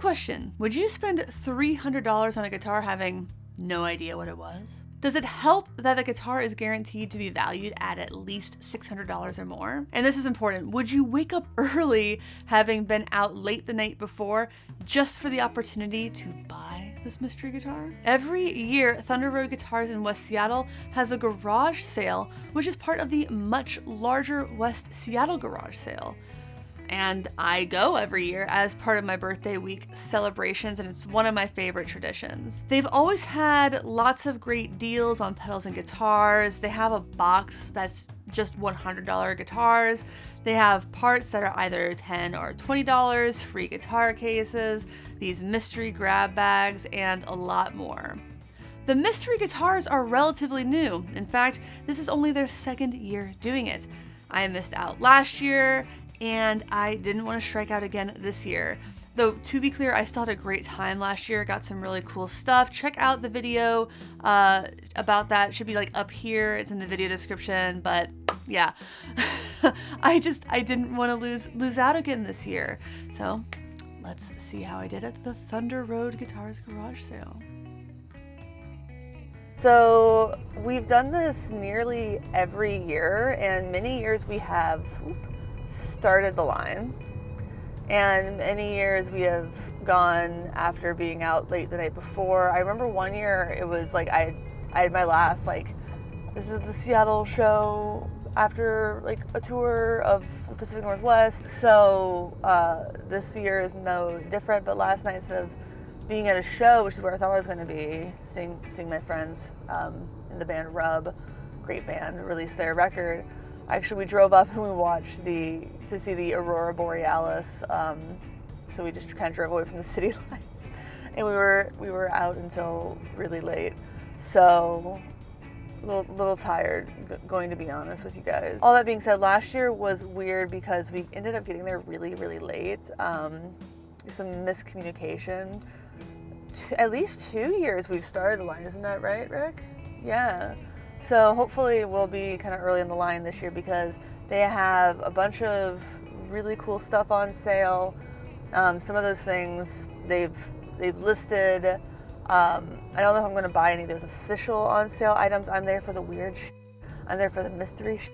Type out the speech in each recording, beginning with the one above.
question, would you spend $300 on a guitar having no idea what it was? Does it help that the guitar is guaranteed to be valued at least $600 or more? And this is important. Would you wake up early having been out late the night before just for the opportunity to buy this mystery guitar? Every year, Thunder Road Guitars in West Seattle has a garage sale, which is part of the much larger West Seattle garage sale. And I go every year as part of my birthday week celebrations, and it's one of my favorite traditions. They've always had lots of great deals on pedals and guitars. They have a box that's just $100 guitars. They have parts that are either $10 or $20, free guitar cases, these mystery grab bags, and a lot more. The mystery guitars are relatively new. In fact, this is only their second year doing it. I missed out last year, and I didn't want to strike out again this year. Though, to be clear, I still had a great time last year, got some really cool stuff. Check out the video about that. It should be like up here. It's in the video description, but yeah. I didn't want to lose out again this year. So let's see how I did at the Thunder Road Guitars garage sale. So we've done this nearly every year, and many years we have started the line, and many years we have gone after being out late the night before. I remember one year it was like I had my last, like, this is the Seattle show after like a tour of the Pacific Northwest. So this year is no different, but last night, instead of being at a show, which is where I thought I was going to be, seeing my friends in the band Rub, great band, release their record. Actually, we drove up and we watched to see the Aurora Borealis. So we just kind of drove away from the city lights, and we were out until really late. So a little tired, going to be honest with you guys. All that being said, last year was weird because we ended up getting there really, really late. Some miscommunication. At least 2 years we've started the line, isn't that right, Rick? Yeah. So hopefully we'll be kind of early in the line this year because they have a bunch of really cool stuff on sale. Some of those things they've listed. I don't know if I'm going to buy any of those official on sale items. I'm there for the weird shit. I'm there for the mystery shit.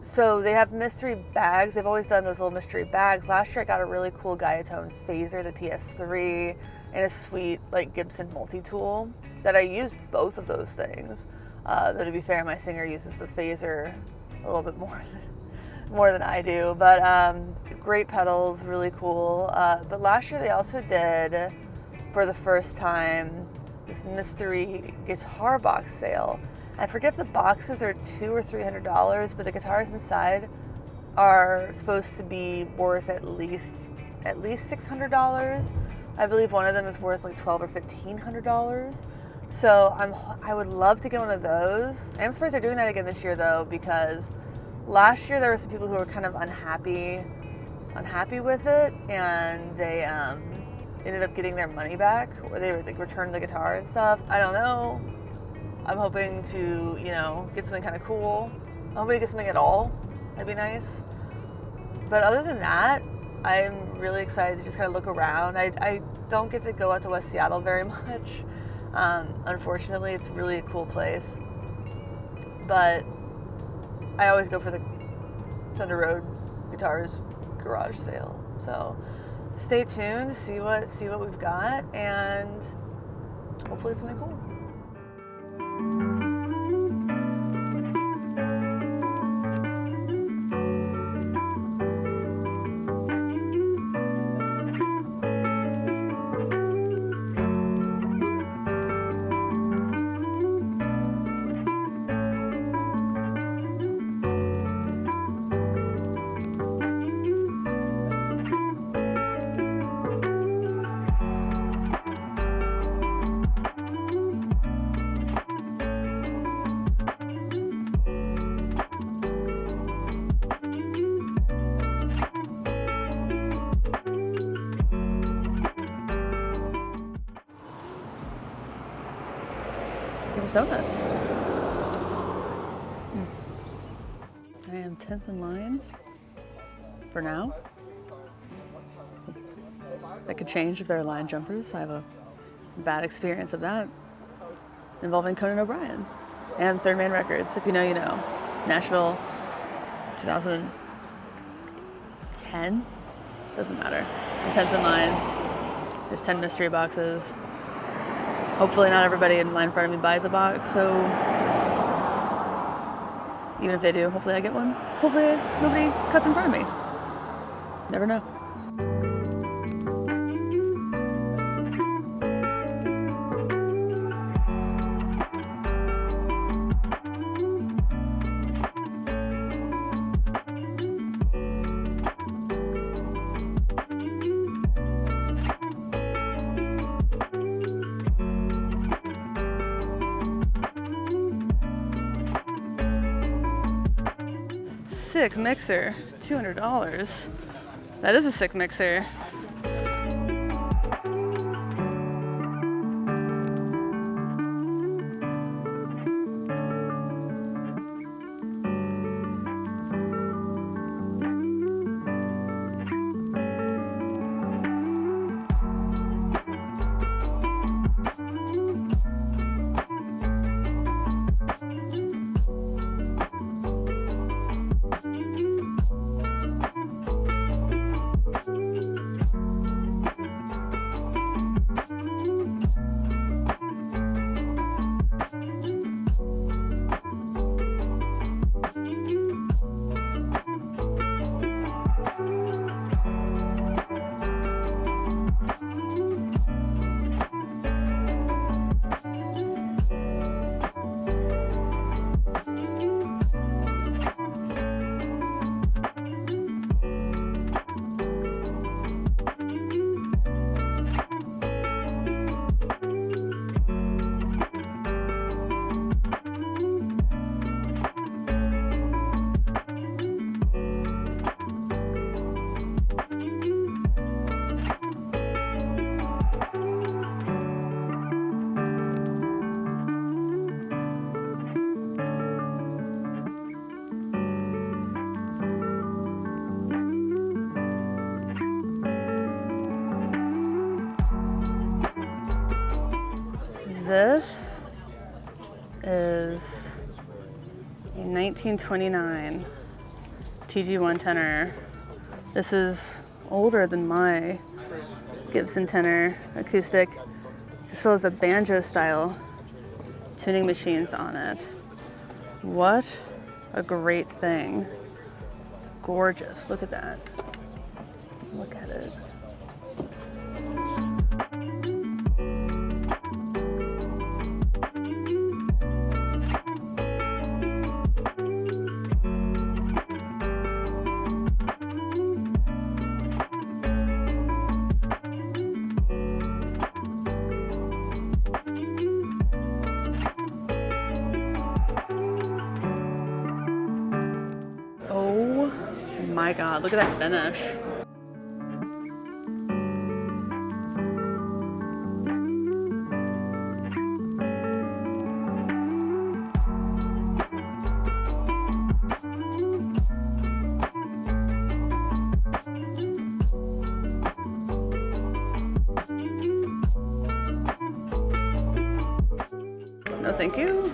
So they have mystery bags. They've always done those little mystery bags. Last year I got a really cool Guyatone phaser, the PS3, and a sweet like Gibson multi-tool that I use both of those things. Though to be fair, my singer uses the phaser a little bit more than I do. But great pedals, really cool. But last year they also did, for the first time, this mystery guitar box sale. I forget if the boxes are $200 or $300, but the guitars inside are supposed to be worth at least $600. I believe one of them is worth like $1,200 or $1,500. So I would love to get one of those. I'm surprised they're doing that again this year though, because last year there were some people who were kind of unhappy with it, and they ended up getting their money back, or they like returned the guitar and stuff. I don't know. I'm hoping to, get something kind of cool. I'm hoping to get something at all. That'd be nice. But other than that, I'm really excited to just kind of look around. I don't get to go out to West Seattle very much. Unfortunately, it's really a cool place. But I always go for the Thunder Road Guitars garage sale. So stay tuned to see what we've got, and hopefully it's something cool. Donuts. I am 10th in line for now. that could change if they're line jumpers. I have a bad experience of that involving Conan O'Brien and Third Man Records. If you know, you know. Nashville, 2010? Doesn't matter. I'm 10th in line. There's 10 mystery boxes. Hopefully not everybody in line in front of me buys a box, so even if they do, hopefully I get one. Hopefully nobody cuts in front of me. Never know. Sick mixer, $200. That is a sick mixer. This is a 1929 TG1 tenor. This is older than my Gibson tenor acoustic. It still has a banjo style tuning machines on it. What a great thing. Gorgeous. Look at that. Look at it. Oh my God, look at that finish. No, thank you.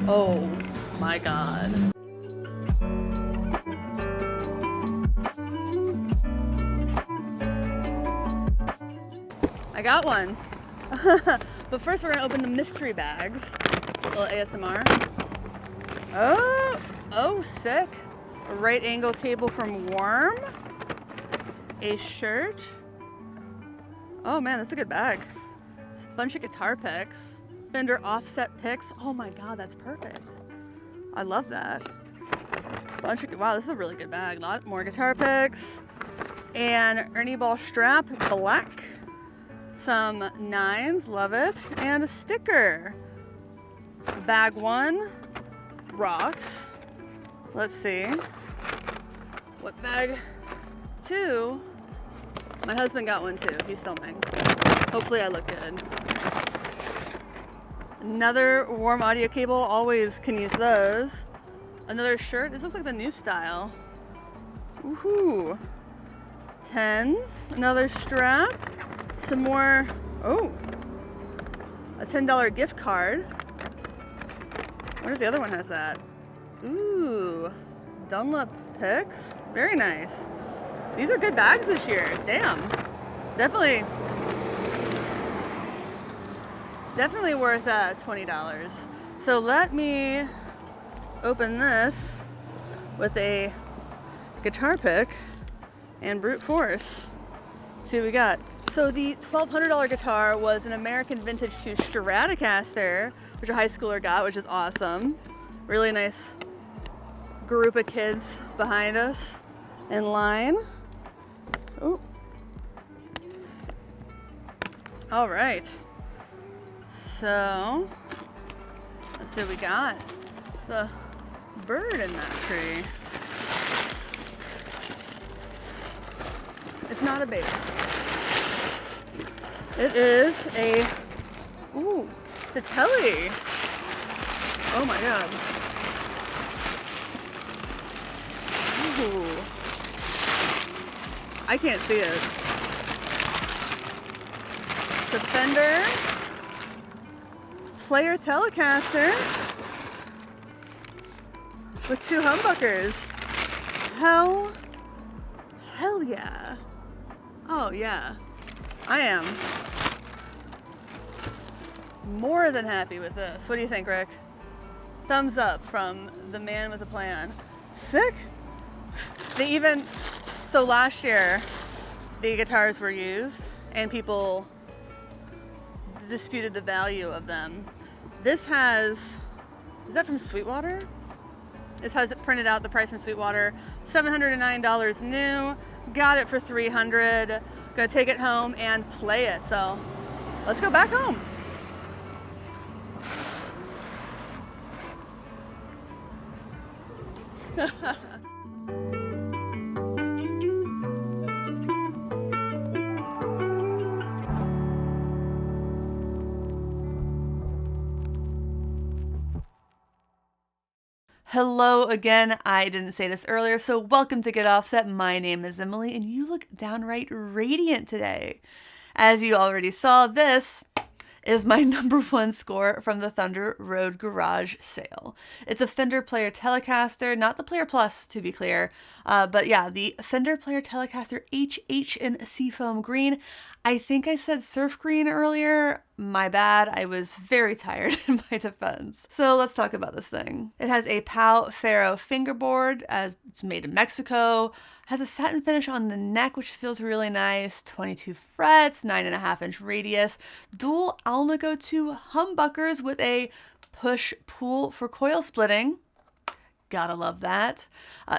Oh my God. I got one. But first we're gonna open the mystery bags. A little ASMR. Oh, sick. A right angle cable from Worm. A shirt. Oh man, that's a good bag. It's a bunch of guitar picks. Fender offset picks. Oh my God, that's perfect. I love that. Wow, this is a really good bag. A lot more guitar picks. And Ernie Ball strap, black. Some nines, love it. And a sticker. Bag one, rocks. Let's see. What bag? 2. My husband got one too. He's filming. Hopefully I look good. Another warm audio cable. Always can use those. Another shirt. This looks like the new style. Woohoo. 10s. Another strap. Some more. Oh. A $10 gift card. Where's the other one has that? Ooh. Dunlop picks. Very nice. These are good bags this year. Damn. Definitely worth $20. So let me open this with a guitar pick and brute force. See what we got. So the $1,200 guitar was an American Vintage 2 Stratocaster, which a high schooler got, which is awesome. Really nice group of kids behind us in line. Oh. All right. So, let's see what we got. There's a bird in that tree. It's not a bass. It is a, ooh, it's a telly. Oh my God. Ooh. I can't see it. It's a Fender Player Telecaster with 2 humbuckers. Hell yeah. Oh yeah, I am more than happy with this. What do you think, Rick? Thumbs up from the man with a plan. Sick. So last year, the guitars were used and people disputed the value of them. This is that from Sweetwater? This has it printed out, the price from Sweetwater. $709 new, got it for $300. Gonna take it home and play it. So let's go back home. Hello again. I didn't say this earlier, so welcome to Get Offset. My name is Emily, and you look downright radiant today. As you already saw, this is my #1 score from the Thunder Road Garage sale. It's a Fender Player Telecaster, not the Player Plus to be clear, but yeah, the Fender Player Telecaster HH in Seafoam Green. I think I said surf green earlier. My bad. I was very tired in my defense. So let's talk about this thing. It has a Pau Ferro fingerboard, as it's made in Mexico. Has a satin finish on the neck, which feels really nice. 22 frets, 9.5-inch radius. Dual Alnico 2 humbuckers with a push-pull for coil splitting. Gotta love that.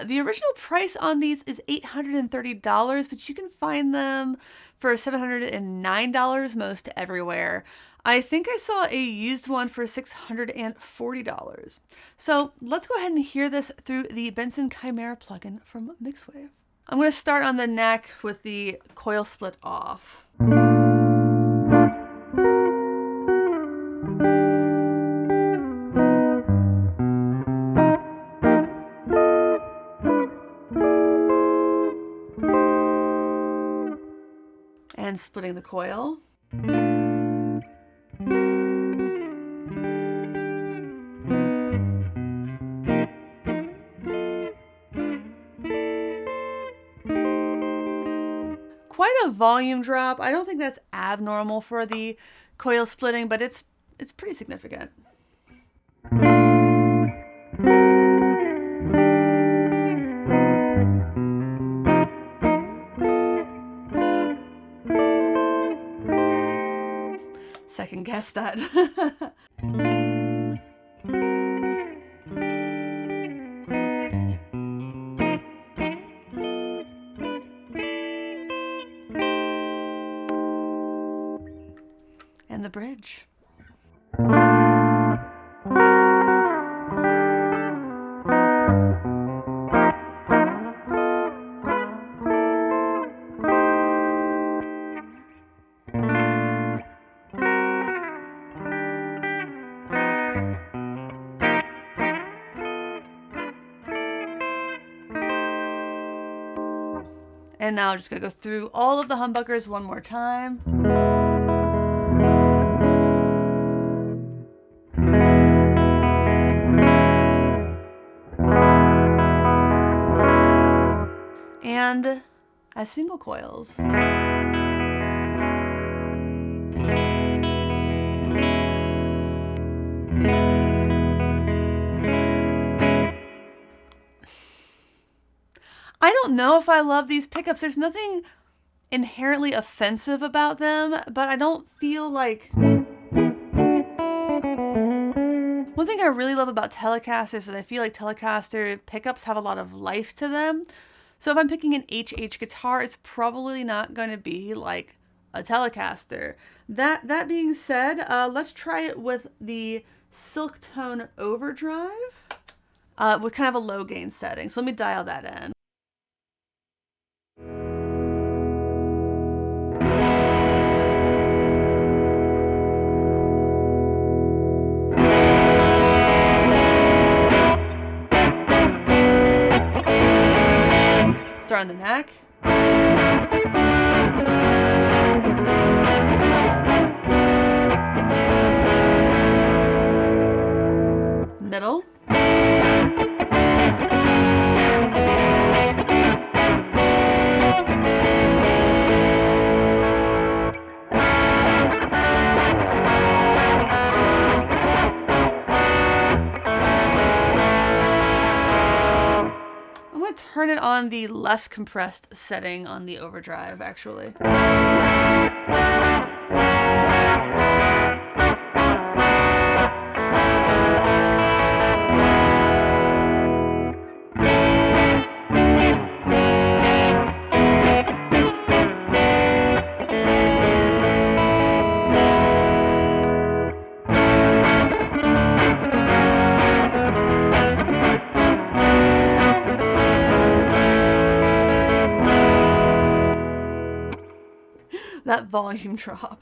The original price on these is $830, but you can find them for $709 most everywhere. I think I saw a used one for $640. So let's go ahead and hear this through the Benson Chimera plugin from Mixwave. I'm going to start on the neck with the coil split off. And splitting the coil. Quite a volume drop. I don't think that's abnormal for the coil splitting, but it's pretty significant. Second guess that. And the bridge. And now I'm just gonna go through all of the humbuckers one more time. And as single coils. I don't know if I love these pickups. There's nothing inherently offensive about them, but I don't feel like... One thing I really love about Telecasters is that I feel like Telecaster pickups have a lot of life to them. So if I'm picking an HH guitar, it's probably not going to be like a Telecaster. That being said, let's try it with the Silktone Overdrive with kind of a low gain setting. So let me dial that in. Start on the neck. Middle. Turn it on the less compressed setting on the overdrive, actually. That volume drop.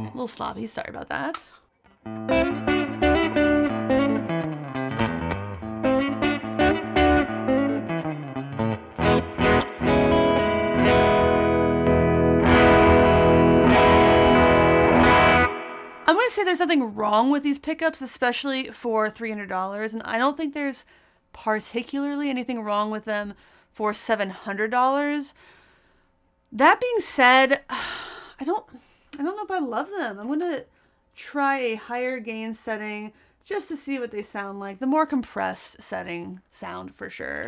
A little sloppy, sorry about that. I'm going to say there's something wrong with these pickups, especially for $300, and I don't think there's particularly anything wrong with them for $700. That being said, I don't know if I love them. I'm going to try a higher gain setting just to see what they sound like. The more compressed setting sound for sure.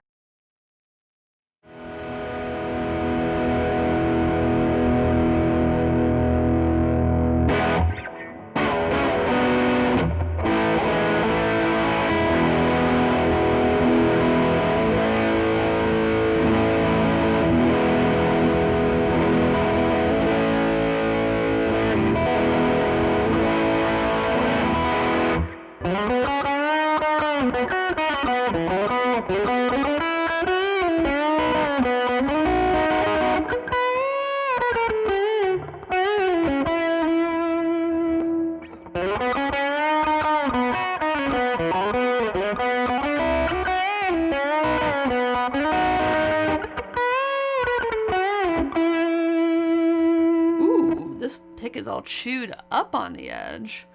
Pick is all chewed up on the edge.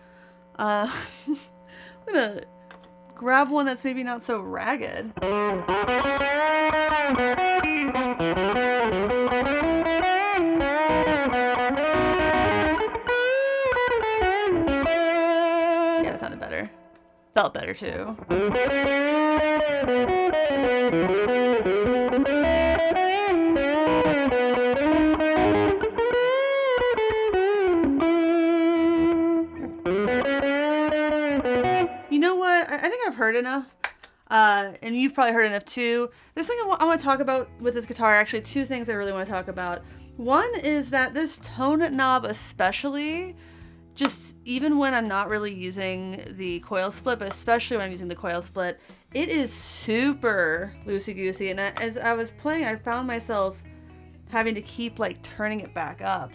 I'm gonna grab one that's maybe not so ragged. Yeah, that sounded better. Felt better too. heard enough. And you've probably heard enough too. There's something I want to talk about with this guitar. Actually, two things I really want to talk about. One is that this tone knob especially, just even when I'm not really using the coil split, but especially when I'm using the coil split, it is super loosey-goosey. And as I was playing, I found myself having to keep like turning it back up.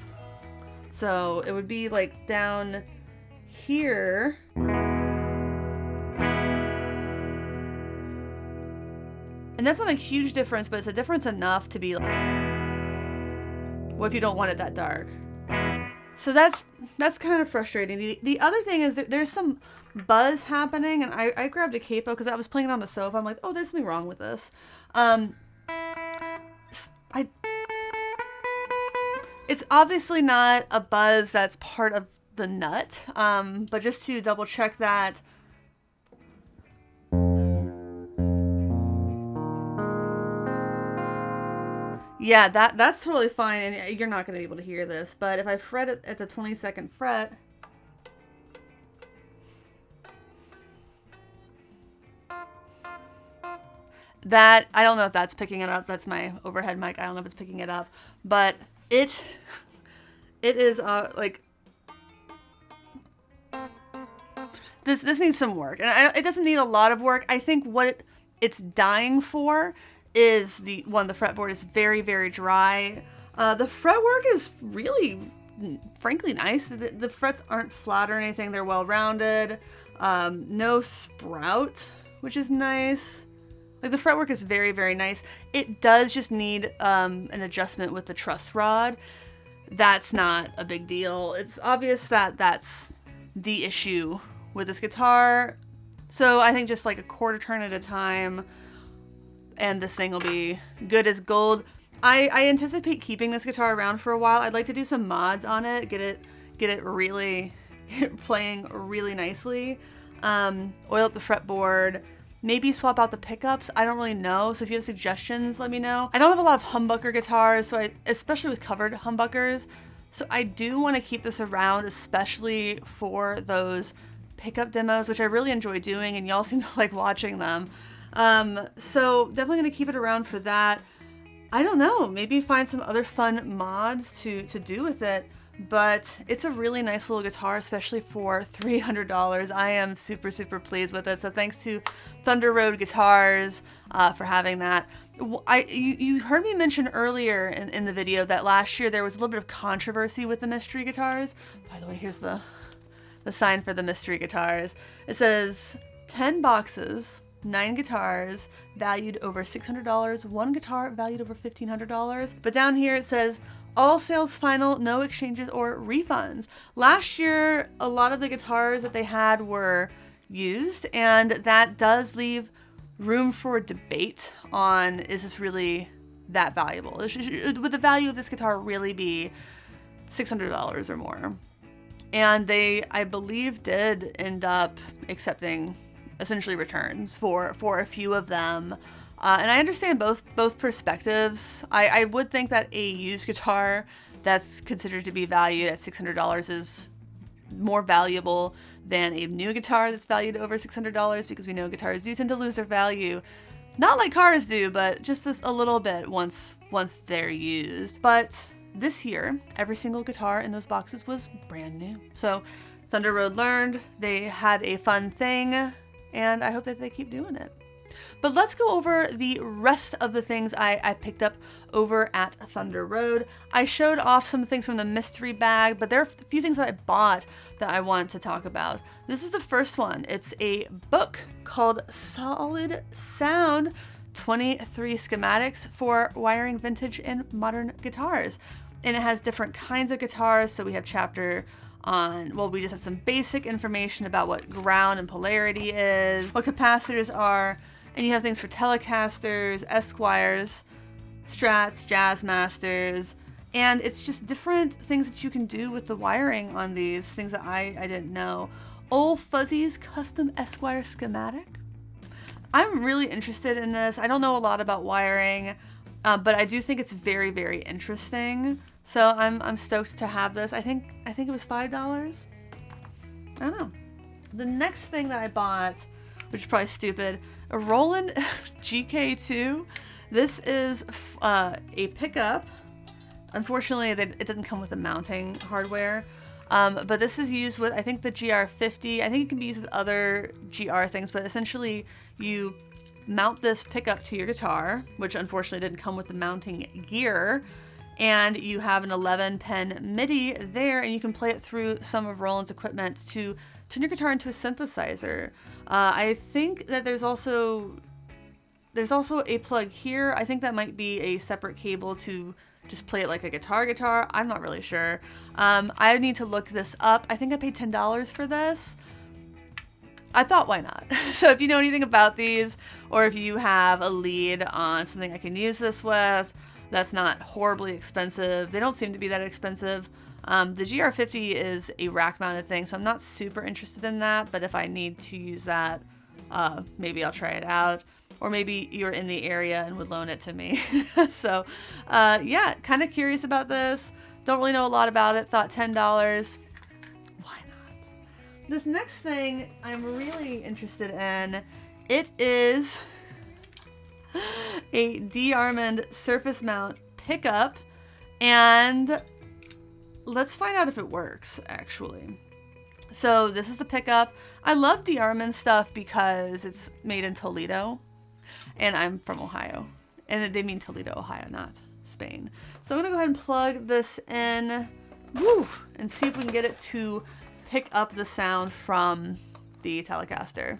So it would be like down here. And that's not a huge difference, but it's a difference enough to be like, what if you don't want it that dark? So that's kind of frustrating. The other thing is that there's some buzz happening, and I grabbed a capo because I was playing it on the sofa. I'm like, oh, there's something wrong with this. It's obviously not a buzz that's part of the nut, but just to double check that. Yeah, that's totally fine, and you're not going to be able to hear this, but if I fret it at the 22nd fret, that, I don't know if that's picking it up, that's my overhead mic, I don't know if it's picking it up, but it is, like, this needs some work, and it doesn't need a lot of work. I think what it's dying for is the fretboard is very, very dry. The fretwork is really, frankly, nice. The frets aren't flat or anything. They're well-rounded. No sprout, which is nice. Like, the fretwork is very, very nice. It does just need an adjustment with the truss rod. That's not a big deal. It's obvious that that's the issue with this guitar. So I think just like a quarter turn at a time, and this thing will be good as gold. I anticipate keeping this guitar around for a while. I'd like to do some mods on it, get it really playing really nicely. Oil up the fretboard, maybe swap out the pickups. I don't really know. So if you have suggestions, let me know. I don't have a lot of humbucker guitars, so especially with covered humbuckers. So I do want to keep this around, especially for those pickup demos, which I really enjoy doing, and y'all seem to like watching them. So definitely going to keep it around for that. I don't know, maybe find some other fun mods to do with it, but it's a really nice little guitar, especially for $300. I am super, super pleased with it. So thanks to Thunder Road Guitars for having that. You heard me mention earlier in the video that last year there was a little bit of controversy with the mystery guitars. By the way, here's the sign for the mystery guitars. It says 10 boxes, 9 guitars valued over $600, 1 guitar valued over $1,500. But down here it says all sales final, no exchanges or refunds. Last year, a lot of the guitars that they had were used, and that does leave room for debate on, is this really that valuable? Would the value of this guitar really be $600 or more? And they, I believe, did end up accepting essentially returns for a few of them. And I understand both perspectives. I would think that a used guitar that's considered to be valued at $600 is more valuable than a new guitar that's valued over $600, because we know guitars do tend to lose their value. Not like cars do, but just a little bit once they're used. But this year, every single guitar in those boxes was brand new. So Thunder Road learned, they had a fun thing, and I hope that they keep doing it. But let's go over the rest of the things I picked up over at Thunder Road. I showed off some things from the mystery bag, but there are a few things that I bought that I want to talk about. This is the first one. It's a book called Solid Sound, 23 Schematics for Wiring Vintage and Modern Guitars. And it has different kinds of guitars. So we have chapter on, well, we just have some basic information about what ground and polarity is, what capacitors are, and you have things for Telecasters, Esquires, Strats, Jazzmasters, and it's just different things that you can do with the wiring on these, things that I didn't know. Old Fuzzy's Custom Esquire Schematic. I'm really interested in this. I don't know a lot about wiring, but I do think it's very, very interesting. So I'm stoked to have this. I think it was $5. I don't know. The next thing that I bought which is probably stupid. A Roland GK2. This is a pickup. Unfortunately, it doesn't come with the mounting hardware. But this is used with, I think, the GR50. I think it can be used with other GR things, but essentially you mount this pickup to your guitar, which unfortunately didn't come with the mounting gear, and you have an 11-pin MIDI there, and you can play it through some of Roland's equipment to turn your guitar into a synthesizer. I think that there's also a plug here. I think that might be a separate cable to just play it like a guitar. I'm not really sure. I need to look this up. I think I paid $10 for this. I thought, why not? So if you know anything about these, or if you have a lead on something I can use this with, that's not horribly expensive. They don't seem to be that expensive. The GR50 is a rack mounted thing, so I'm not super interested in that, but if I need to use that, maybe I'll try it out. Or maybe you're in the area and would loan it to me. So yeah, kind of curious about this. Don't really know a lot about it. Thought $10. Why not? This next thing I'm really interested in. It is a DeArmond surface mount pickup. And let's find out if it works, actually. So this is a pickup. I love DeArmond stuff because it's made in Toledo. And I'm from Ohio. And they mean Toledo, Ohio, not Spain. So I'm gonna go ahead and plug this in, and see if we can get it to pick up the sound from the Telecaster.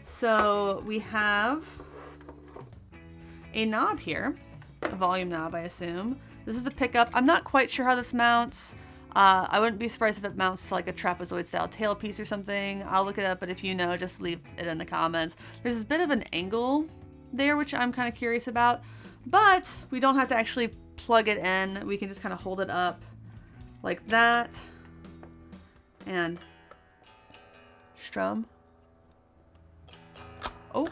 So we have a knob here, a volume knob, I assume. This is the pickup. I'm not quite sure how this mounts. I wouldn't be surprised if it mounts to like a trapezoid style tailpiece or something. I'll look it up, but if you know, just leave it in the comments. There's a bit of an angle there, which I'm kind of curious about, but we don't have to actually plug it in. We can just kind of hold it up like that and strum. Oh.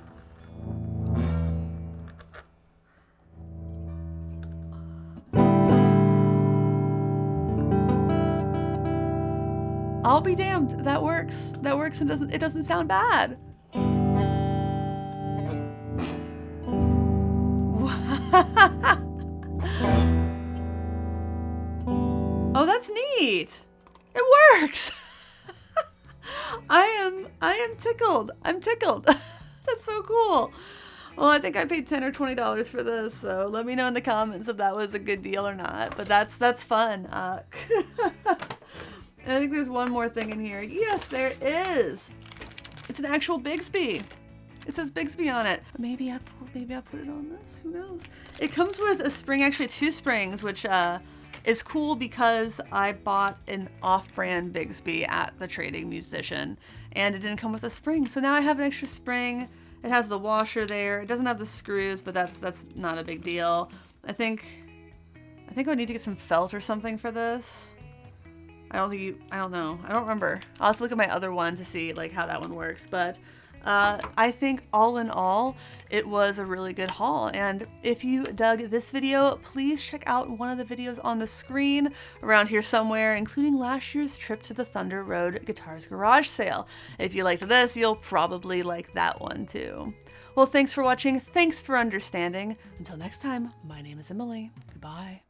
I'll be damned. That works. That works and it doesn't sound bad. Oh, that's neat. It works. I am tickled. I'm tickled. That's so cool. Well, I think I paid $10 or $20 for this, so let me know in the comments if that was a good deal or not. But that's fun. And I think there's one more thing in here. Yes, there is. It's an actual Bigsby. It says Bigsby on it. Maybe I put it on this. Who knows? It comes with a spring, actually 2 springs, which is cool because I bought an off-brand Bigsby at the Trading Musician, and it didn't come with a spring. So now I have an extra spring. It has the washer there. It doesn't have the screws, but that's not a big deal. I think I would need to get some felt or something for this. I don't know. I don't remember. I'll have to look at my other one to see like how that one works, but I think all in all, it was a really good haul. And if you dug this video, please check out one of the videos on the screen around here somewhere, including last year's trip to the Thunder Road Guitars Garage Sale. If you liked this, you'll probably like that one too. Well, thanks for watching. Thanks for understanding. Until next time, my name is Emily. Goodbye.